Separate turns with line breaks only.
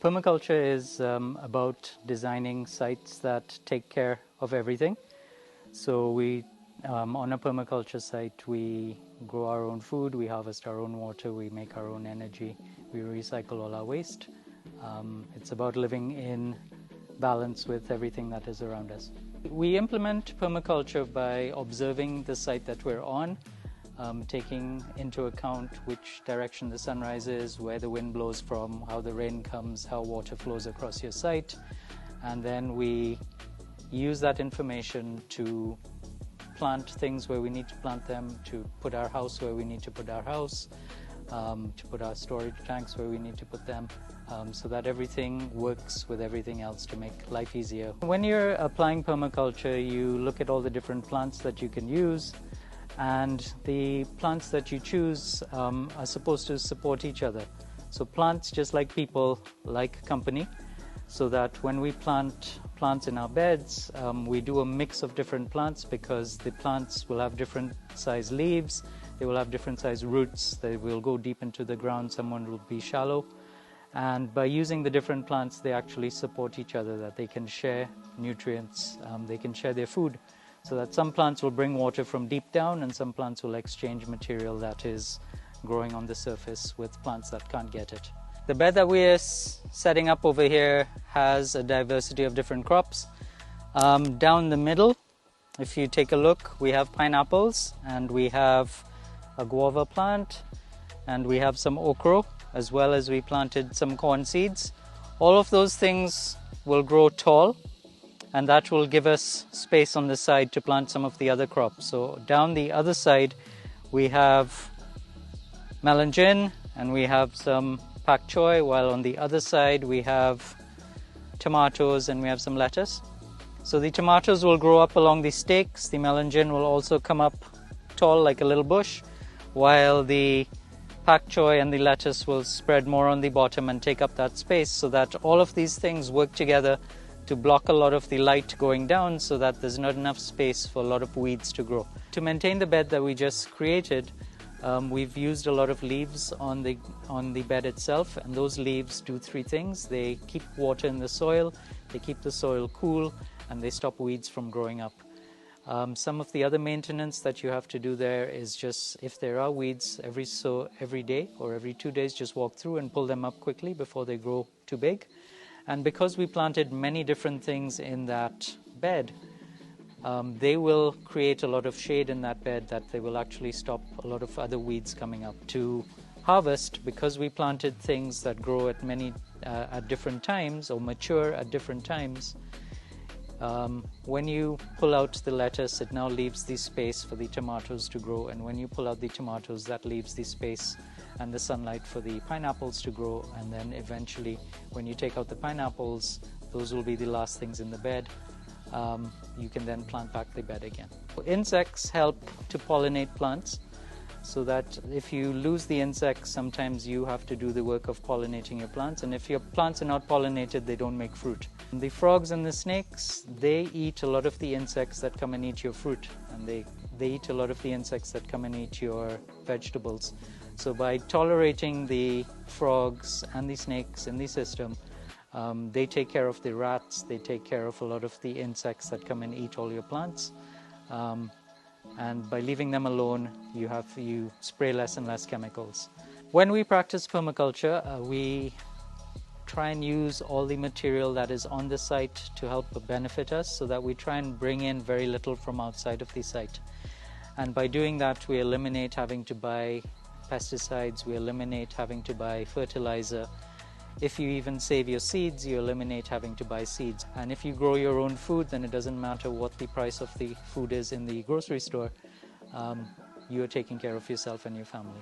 Permaculture is about designing sites that take care of everything. So on a permaculture site, we grow our own food, we harvest our own water, we make our own energy, we recycle all our waste. It's about living in balance with everything that is around us. We implement permaculture by observing the site that we're on, taking into account which direction the sun rises, where the wind blows from, how the rain comes, how water flows across your site, and then we use that information to plant things where we need to plant them, to put our house where we need to put our house, to put our storage tanks where we need to put them, so that everything works with everything else to make life easier. When you're applying permaculture, you look at all the different plants that you can use, and the plants that you choose are supposed to support each other. So plants, just like people, like company, so that when we plant plants in our beds, we do a mix of different plants, because the plants will have different size leaves, they will have different size roots, they will go deep into the ground, someone will be shallow. And by using the different plants, they actually support each other, that they can share nutrients, they can share their food. So that some plants will bring water from deep down, and some plants will exchange material that is growing on the surface with plants that can't get it. The bed that we're setting up over here has a diversity of different crops. Down the middle, if you take a look, we have pineapples, and we have a guava plant, and we have some okra, as well as we planted some corn seeds. All of those things will grow tall, and that will give us space on the side to plant some of the other crops. So down the other side, we have melon, and we have some pak choi, while on the other side we have tomatoes and we have some lettuce. So the tomatoes will grow up along the stakes, the melon will also come up tall like a little bush, while the pak choi and the lettuce will spread more on the bottom and take up that space, so that all of these things work together to block a lot of the light going down, so that there's not enough space for a lot of weeds to grow. To maintain the bed that we just created, we've used a lot of leaves on the bed itself, and those leaves do three things. They keep water in the soil, they keep the soil cool, and they stop weeds from growing up. Some of the other maintenance that you have to do there is just, if there are weeds, every day or every 2 days, just walk through and pull them up quickly before they grow too big. And because we planted many different things in that bed, they will create a lot of shade in that bed, that they will actually stop a lot of other weeds coming up. To harvest, because we planted things that grow at different times, or mature at different times, when you pull out the lettuce, it now leaves the space for the tomatoes to grow, and when you pull out the tomatoes, that leaves the space and the sunlight for the pineapples to grow. And then eventually, when you take out the pineapples, those will be the last things in the bed. You can then plant back the bed again. Insects help to pollinate plants, so that if you lose the insects, sometimes you have to do the work of pollinating your plants, and if your plants are not pollinated, they don't make fruit. The frogs and the snakes, they eat a lot of the insects that come and eat your fruit, and they eat a lot of the insects that come and eat your vegetables. So by tolerating the frogs and the snakes in the system, they take care of the rats, they take care of a lot of the insects that come and eat all your plants. And by leaving them alone, you spray less and less chemicals. When we practice permaculture, we try and use all the material that is on the site to help benefit us, so that we try and bring in very little from outside of the site. And by doing that, we eliminate having to buy pesticides, we eliminate having to buy fertilizer. If you even save your seeds, you eliminate having to buy seeds. And if you grow your own food, then it doesn't matter what the price of the food is in the grocery store. You are taking care of yourself and your family.